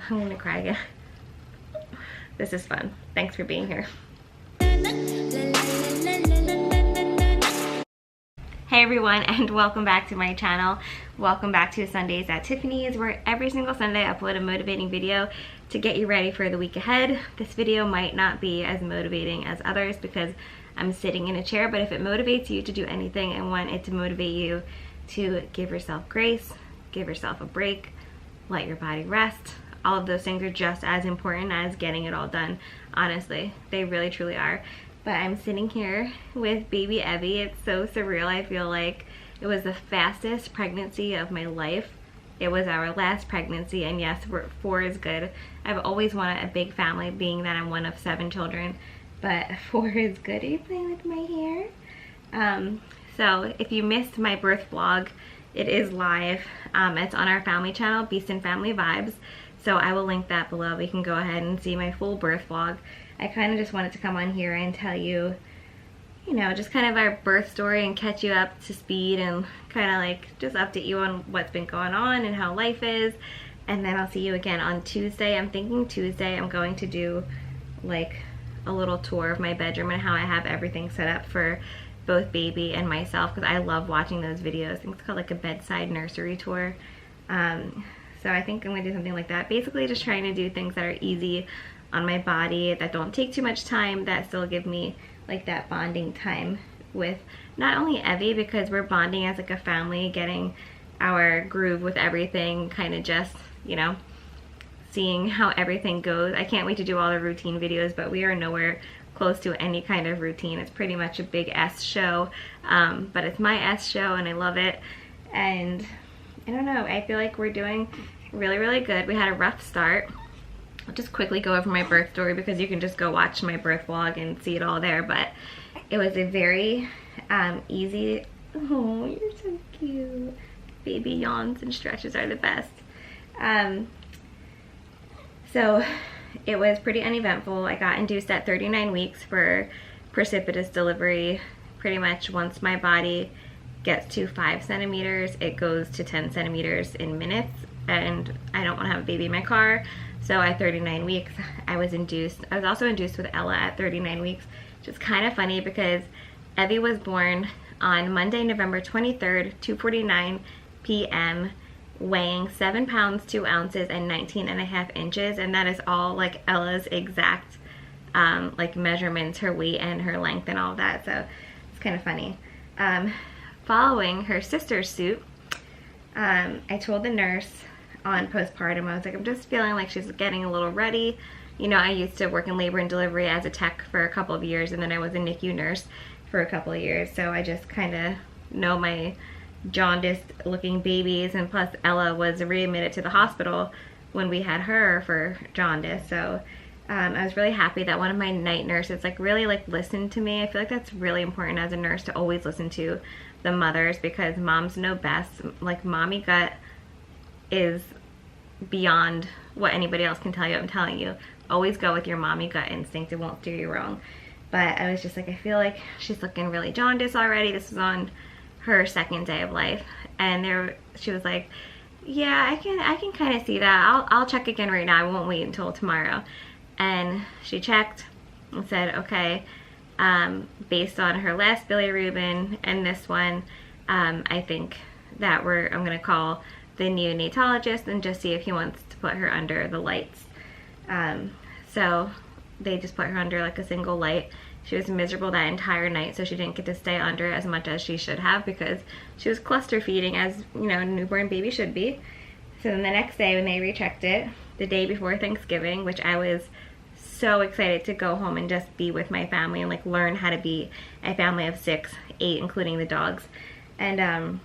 I'm gonna cry again. This is fun. Thanks for being here. Hey everyone, and welcome back to my channel. Welcome back to Sundays at Tiffany's, where every single Sunday I upload a motivating video to get you ready for the week ahead. This video might not be as motivating as others because I'm sitting in a chair, but if it motivates you to do anything, I want it to motivate you to give yourself grace, give yourself a break, let your body rest. All of those things are just as important as getting it all done. Honestly, they really truly are. But I'm sitting here with baby Evie. It's so surreal. I feel like it was the fastest pregnancy of my life. It was our last pregnancy, and yes, 4 is good. I've always wanted a big family, being that I'm one of 7 children, but 4 is good. Are you playing with my hair? So if you missed my birth vlog, it is live. It's on our family channel, Beaston Family Vibes. So I will link that below. We can go ahead and see my full birth vlog. I kind of just wanted to come on here and tell you, you know, just kind of our birth story and catch you up to speed and kind of like just update you on what's been going on and how life is. And then I'll see you again on Tuesday. I'm thinking Tuesday I'm going to do like a little tour of my bedroom and how I have everything set up for both baby and myself, because I love watching those videos. I think it's called like a bedside nursery tour. So I think I'm gonna do something like that. Basically just trying to do things that are easy on my body, that don't take too much time, that still give me like that bonding time with not only Evie, because we're bonding as like a family, getting our groove with everything, kind of just, you know, seeing how everything goes. I can't wait to do all the routine videos, but we are nowhere close to any kind of routine. It's pretty much a big S show, but it's my S show and I love it. And I don't know, I feel like we're doing really, really good. We had a rough start. I'll just quickly go over my birth story because you can just go watch my birth vlog and see it all there, but it was a very easy, oh, you're so cute. Baby yawns and stretches are the best. So it was pretty uneventful. I got induced at 39 weeks for precipitous delivery. Pretty much once my body gets to 5 centimeters, it goes to 10 centimeters in minutes, and I don't want to have a baby in my car. So at 39 weeks, I was induced. I was also induced with Ella at 39 weeks, which is kind of funny because Evie was born on Monday, November 23rd, 2:49 p.m., weighing 7 pounds, 2 ounces, and 19.5 inches, and that is all like Ella's exact like measurements, her weight and her length and all that, so it's kind of funny. Following her sister's suit, I told the nurse on postpartum, I was like, I'm just feeling like she's getting a little ready. You know, I used to work in labor and delivery as a tech for a couple of years, and then I was a NICU nurse for a couple of years, so I just kind of know my jaundiced looking babies, and plus Ella was readmitted to the hospital when we had her for jaundice. So I was really happy that one of my night nurses like really like listened to me. I feel like that's really important as a nurse, to always listen to the mothers, because moms know best. Like mommy gut is beyond what anybody else can tell you. I'm telling you, always go with your mommy gut instinct. It won't steer you wrong. But I was just like, I feel like she's looking really jaundiced already. This was on her 2nd day of life, and she was like, yeah, I can kind of see that. I'll check again right now. I won't wait until tomorrow. And she checked and said, okay, based on her last bilirubin and this one, I think that I'm gonna call the neonatologist and just see if he wants to put her under the lights. So they just put her under like a single light. She was miserable that entire night, so she didn't get to stay under as much as she should have, because she was cluster feeding, as you know, a newborn baby should be. So then the next day when they rechecked it, the day before Thanksgiving, which I was so excited to go home and just be with my family and like learn how to be a family of 6, 8, including the dogs. And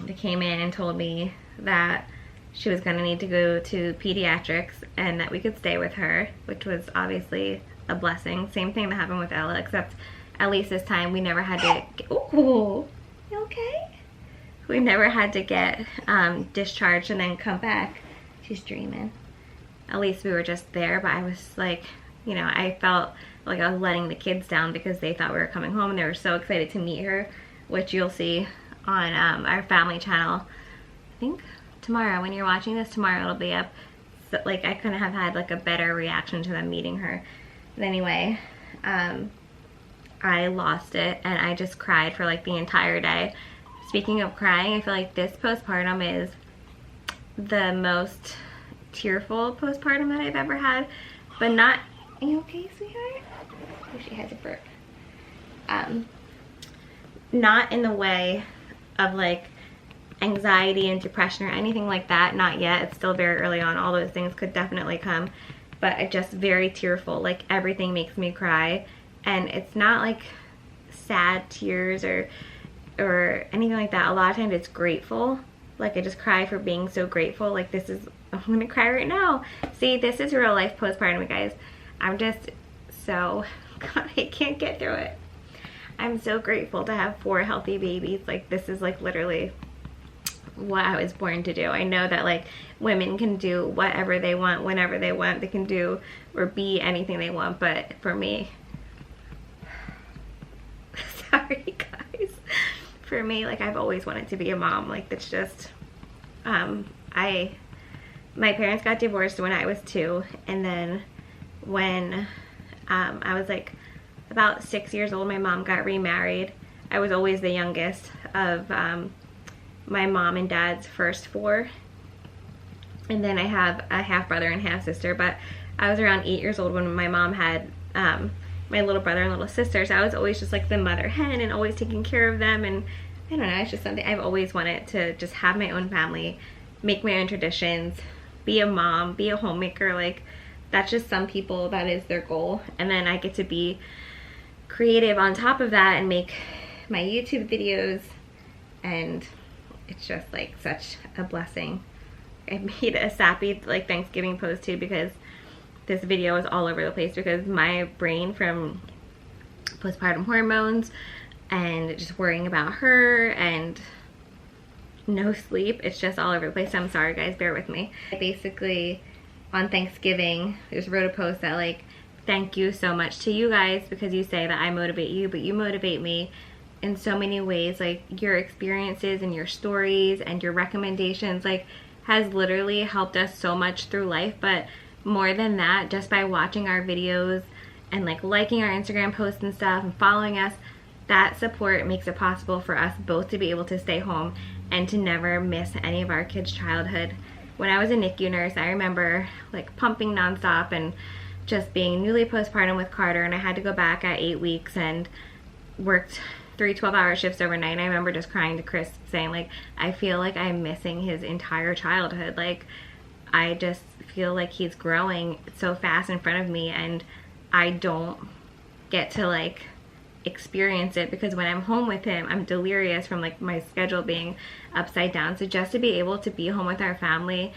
they came in and told me that she was going to need to go to pediatrics and that we could stay with her, which was obviously a blessing. Same thing that happened with Ella, except at least this time we never had to get, ooh, you okay? We never had to get discharged and then come back. She's dreaming. At least we were just there, but I was like, you know, I felt like I was letting the kids down because they thought we were coming home and they were so excited to meet her, which you'll see on our family channel. I think tomorrow, when you're watching this, tomorrow it'll be up. so, like, I couldn't have had like a better reaction to them meeting her. But anyway, I lost it and I just cried for like the entire day. Speaking of crying, I feel like this postpartum is the most tearful postpartum that I've ever had, but not, are you okay, sweetheart? Oh, she has a burp. Not in the way of like anxiety and depression or anything like that, not yet. It's still very early on. All those things could definitely come, but it's just very tearful. Like everything makes me cry, and it's not like sad tears or anything like that. A lot of times it's grateful. Like I just cry for being so grateful. Like this is, I'm gonna cry right now. See, this is real life postpartum, you guys. I'm just so, God, I can't get through it. I'm so grateful to have 4 healthy babies. Like this is like literally what I was born to do. I know that like women can do whatever they want, whenever they want. They can do or be anything they want, but for me, sorry guys, for me, like I've always wanted to be a mom. Like that's just, my parents got divorced when I was 2, and then when I was like about 6 years old, my mom got remarried. I was always the youngest of my mom and dad's first 4, and then I have a half brother and half sister, but I was around 8 years old when my mom had my little brother and little sister, so I was always just like the mother hen and always taking care of them. And I don't know, it's just something I've always wanted, to just have my own family, make my own traditions, be a mom, be a homemaker. Like that's just some people, that is their goal. And then I get to be creative on top of that and make my YouTube videos, and it's just like such a blessing. I made a sappy like Thanksgiving post too, because this video is all over the place, because my brain from postpartum hormones and just worrying about her and no sleep, it's just all over the place. I'm sorry guys, bear with me. I basically on Thanksgiving just wrote a post that like, thank you so much to you guys, because you say that I motivate you, but you motivate me in so many ways. Like your experiences and your stories and your recommendations like has literally helped us so much through life. But more than that, just by watching our videos and like liking our Instagram posts and stuff and following us, that support makes it possible for us both to be able to stay home and to never miss any of our kids' childhood. When I was a NICU nurse, I remember like pumping nonstop and just being newly postpartum with Carter, and I had to go back at 8 weeks and worked 3 12-hour shifts overnight. And I remember just crying to Chris saying like, I feel like I'm missing his entire childhood. Like I just feel like he's growing so fast in front of me, and I don't get to like experience it, because when I'm home with him, I'm delirious from like my schedule being upside down. So just to be able to be home with our family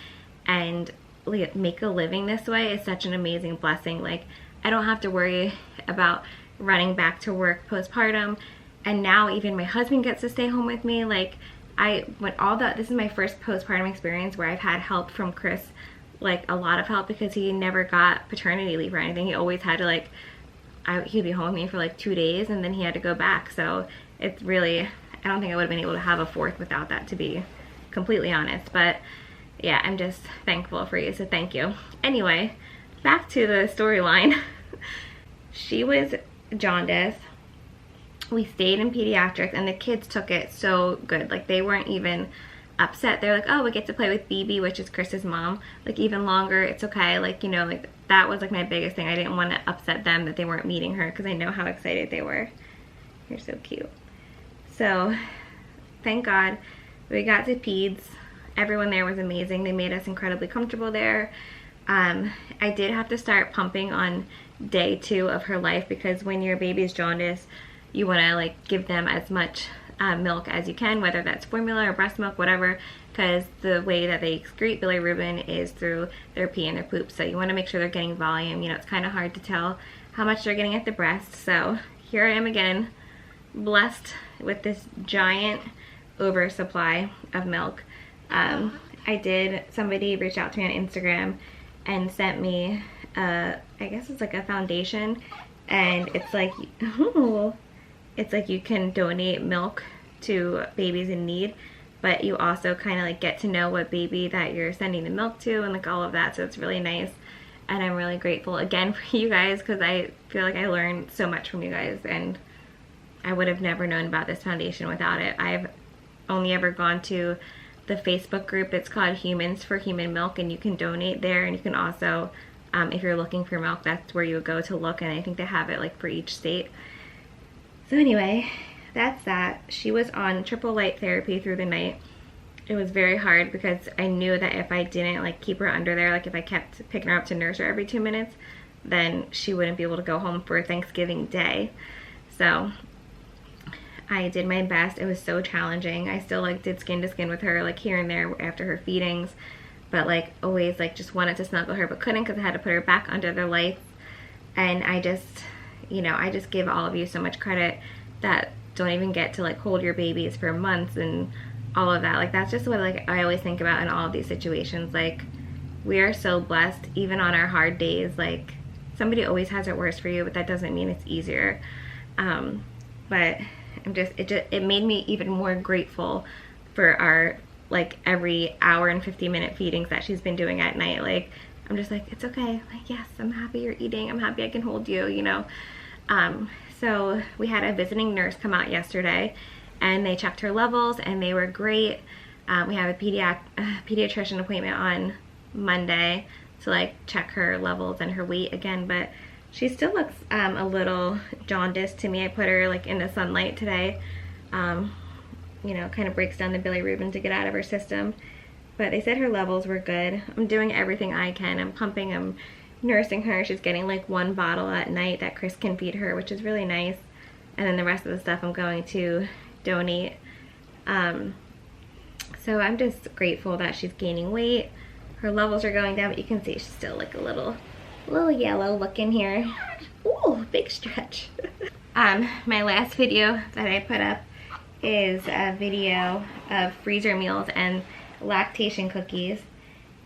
and make a living this way is such an amazing blessing. Like I don't have to worry about running back to work postpartum, and now even my husband gets to stay home with me. Like this is my first postpartum experience where I've had help from Chris, like a lot of help, because he never got paternity leave or anything. He always had to like, he'd be home with me for like 2 days and then he had to go back. So it's really, I don't think I would have been able to have a 4th without that, to be completely honest. But yeah, I'm just thankful for you, so thank you. Anyway, back to the storyline. She was jaundice. We stayed in pediatrics and the kids took it so good. Like they weren't even upset. They're like, oh, we get to play with BB, which is Chris's mom, like even longer. It's okay. Like, you know, like that was like my biggest thing. I didn't want to upset them that they weren't meeting her, because I know how excited they were. You're so cute. So thank God we got to peds. Everyone there was amazing. They made us incredibly comfortable there. I did have to start pumping on day 2 of her life, because when your baby's jaundice, you want to like give them as much milk as you can, whether that's formula or breast milk, whatever, because the way that they excrete bilirubin is through their pee and their poop. So you want to make sure they're getting volume. You know, it's kind of hard to tell how much they're getting at the breast. So here I am again, blessed with this giant oversupply of milk. Somebody reached out to me on Instagram and sent me, I guess it's like a foundation, and it's like, it's like you can donate milk to babies in need. but you also kind of like get to know what baby that you're sending the milk to and like all of that, so it's really nice. And I'm really grateful again for you guys, because I feel like I learned so much from you guys, and I would have never known about this foundation without it. I've only ever gone to the Facebook group. It's called Humans for Human Milk, and you can donate there, and you can also, if you're looking for milk, that's where you would go to look, and I think they have it like for each state. So anyway, that's that. She was on triple light therapy through the night. It was very hard because I knew that if I didn't like keep her under there, like if I kept picking her up to nurse her every 2 minutes, then she wouldn't be able to go home for Thanksgiving Day. So I did my best. It was so challenging. I still like did skin to skin with her like here and there after her feedings, but like always like just wanted to snuggle her but couldn't because I had to put her back under the lights. And I just, you know, I just give all of you so much credit that don't even get to like hold your babies for months and all of that. Like that's just what like I always think about in all of these situations. Like we are so blessed even on our hard days. Like somebody always has it worse for you, but that doesn't mean it's easier. But it made me even more grateful for our like every hour and 50-minute feedings that she's been doing at night. Like I'm just like, it's okay, like yes, I'm happy you're eating, I'm happy I can hold you, you know. So we had a visiting nurse come out yesterday and they checked her levels and they were great. We have a pediatrician appointment on Monday to like check her levels and her weight again, but she still looks a little jaundiced to me. I put her like in the sunlight today, you know, kind of breaks down the bilirubin to get out of her system, but they said her levels were good. I'm doing everything I can. I'm pumping, I'm nursing her. She's getting like 1 bottle at night that Chris can feed her, which is really nice, and then the rest of the stuff I'm going to donate. So I'm just grateful that she's gaining weight. Her levels are going down, but you can see she's still like a little yellow looking here. Ooh, big stretch. My last video that I put up is a video of freezer meals and lactation cookies,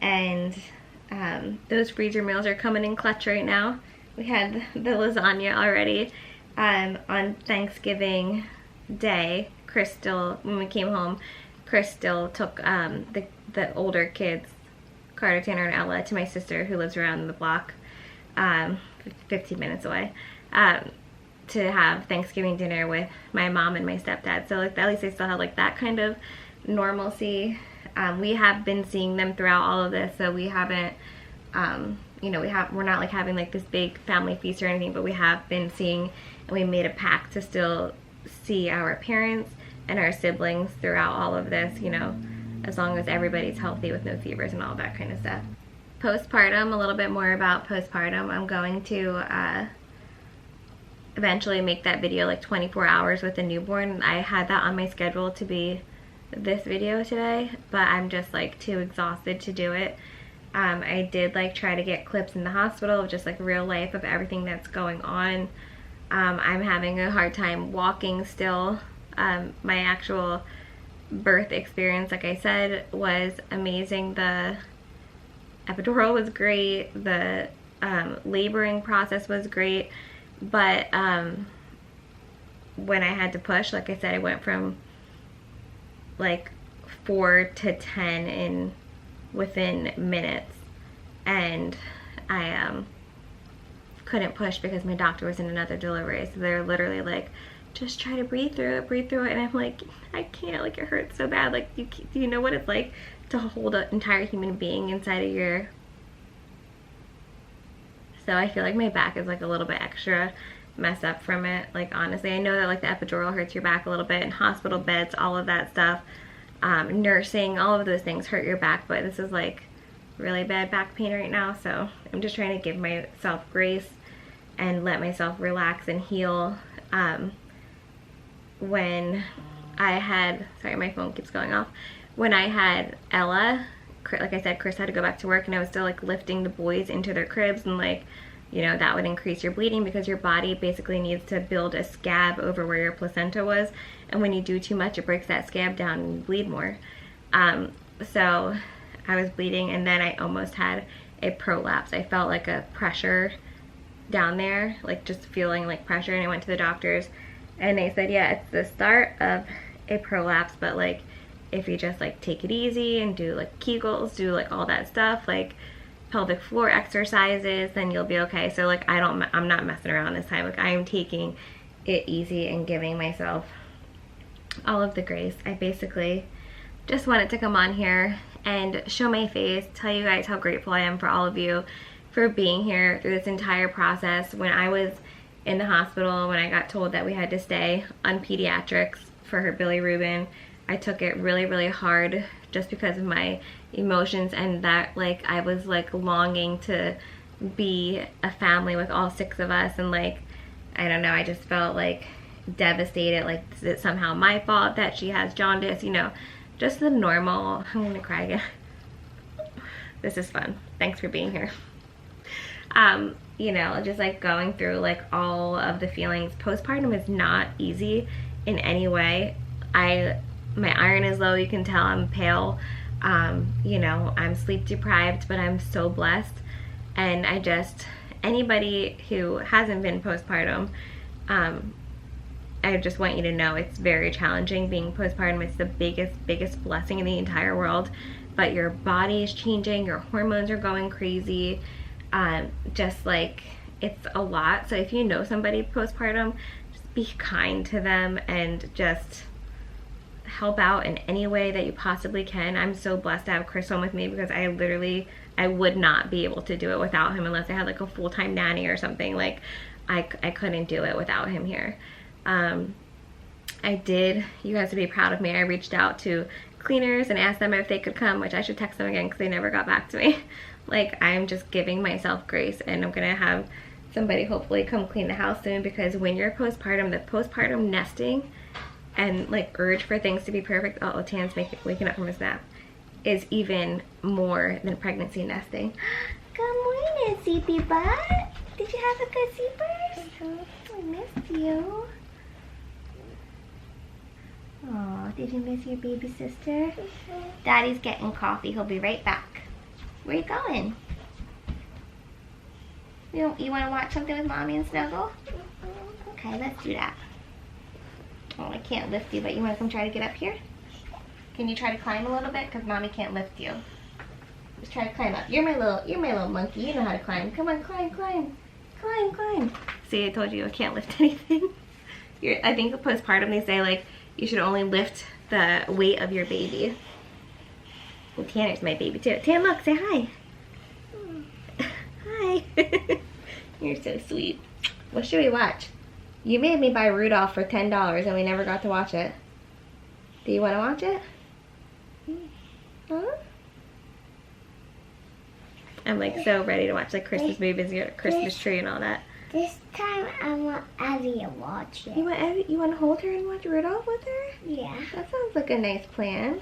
and those freezer meals are coming in clutch right now. We had the lasagna already. On Thanksgiving Day, when we came home, Chris still took the older kids, Carter, Tanner, and Ella, to my sister who lives around the block, 15 minutes away, to have Thanksgiving dinner with my mom and my stepdad. So like at least they still have like that kind of normalcy. We have been seeing them throughout all of this, so we haven't, you know, we're not like having like this big family feast or anything, but we have been seeing, and we made a pact to still see our parents and our siblings throughout all of this, you know, as long as everybody's healthy with no fevers and all that kind of stuff. Postpartum, a little bit more about postpartum. I'm going to eventually make that video like 24 hours with a newborn. I had that on my schedule to be this video today, but I'm just like too exhausted to do it. I did like try to get clips in the hospital of just like real life of everything that's going on. I'm having a hard time walking still. My actual birth experience, like I said, was amazing. The epidural was great, the laboring process was great, but when I had to push, like I said, I went from like 4 to 10 within minutes, and I couldn't push because my doctor was in another delivery, so they're literally like, just try to breathe through it, and I'm like, I can't, like it hurts so bad. Like do you know what it's like to hold an entire human being inside of your... So I feel like my back is like a little bit extra messed up from it. Like honestly, I know that like the epidural hurts your back a little bit, and hospital beds, all of that stuff, nursing, all of those things hurt your back, but this is like really bad back pain right now. So I'm just trying to give myself grace and let myself relax and heal. When I had, sorry, my phone keeps going off. When I had Ella, like I said, Chris had to go back to work, and I was still like lifting the boys into their cribs, and like, you know, that would increase your bleeding because your body basically needs to build a scab over where your placenta was, and when you do too much, it breaks that scab down and you bleed more. So I was bleeding, and then I almost had a prolapse. I felt like a pressure down there, like just feeling like pressure, and I went to the doctors, and they said, yeah, it's the start of a prolapse, but like if you just like take it easy and do like Kegels, do like all that stuff, like pelvic floor exercises, then you'll be okay. So like I'm not messing around this time. Like I am taking it easy and giving myself all of the grace. I basically just wanted to come on here and show my face, tell you guys how grateful I am for all of you for being here through this entire process. When I was in the hospital, when I got told that we had to stay on pediatrics for her bilirubin, I took it really, really hard just because of my emotions, and that like I was like longing to be a family with all 6 of us, and like I don't know, I just felt like devastated, like is it somehow my fault that she has jaundice, you know, just the normal. I'm gonna cry again. This is fun. Thanks for being here. You know, just like going through like all of the feelings. Postpartum is not easy in any way. My iron is low, you can tell I'm pale. You know, I'm sleep deprived, but I'm so blessed. And anybody who hasn't been postpartum, I just want you to know it's very challenging being postpartum. It's the biggest blessing in the entire world, but your body is changing, your hormones are going crazy. Just like it's a lot. So if you know somebody postpartum, just be kind to them and just help out in any way that you possibly can. I'm so blessed to have Chris home with me because I would not be able to do it without him unless I had like a full-time nanny or something. Like I couldn't do it without him here. You guys would be proud of me. I reached out to cleaners and asked them if they could come, which I should text them again because they never got back to me. Like I'm just giving myself grace, and I'm gonna have somebody hopefully come clean the house soon, because when you're postpartum, the postpartum nesting and like urge for things to be perfect, Tan's waking up from his nap, is even more than pregnancy nesting. Good morning, Sleepy Butt. Did you have a good sleepers? I missed you. Oh, did you miss your baby sister? Daddy's getting coffee. He'll be right back. Where you going? You want to watch something with Mommy and snuggle? Okay, let's do that. Oh, I can't lift you, but you want to come try to get up here? Can you try to climb a little bit? Because Mommy can't lift you. Just try to climb up. You're my little monkey. You know how to climb. Come on, climb. See, I told you I can't lift anything. I think the postpartum, they say like you should only lift the weight of your baby. And Tanner's my baby too. Tan, look, say hi. Hi. You're so sweet. What should we watch? You made me buy Rudolph for $10 and we never got to watch it. Do you want to watch it? Huh? I'm like so ready to watch like Christmas movies, Christmas tree and all that. This time I want Abby to watch it. You want to hold her and watch Rudolph with her? Yeah. That sounds like a nice plan.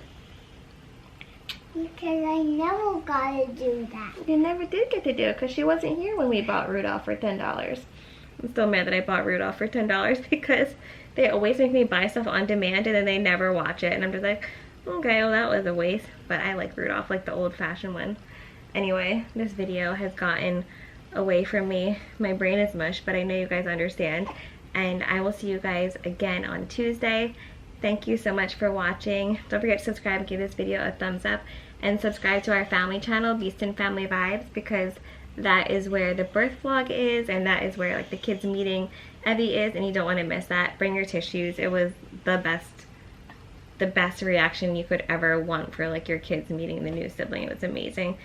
Because I never got to do that. You never did get to do it because she wasn't here when we bought Rudolph for $10. I'm still mad that I bought Rudolph for $10 because they always make me buy stuff on demand and then they never watch it. And I'm just like, okay, well that was a waste. But I like Rudolph, like the old-fashioned one. Anyway, this video has gotten away from me. My brain is mush, but I know you guys understand. And I will see you guys again on Tuesday. Thank you so much for watching. Don't forget to subscribe and give this video a thumbs up. And subscribe to our family channel, Beaston Family Vibes, because that is where the birth vlog is, and that is where like the kids meeting Evie is, and you don't want to miss that. Bring your tissues. It was the best reaction you could ever want for like your kids meeting the new sibling. It was amazing.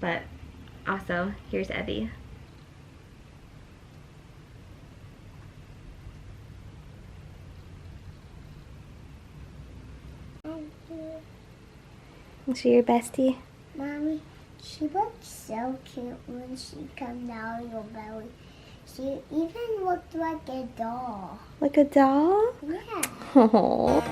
But also, here's Evie. Is she your bestie? Mommy, she looks so cute when she comes out of your belly. She even looked like a doll. Like a doll? Yeah. Oh.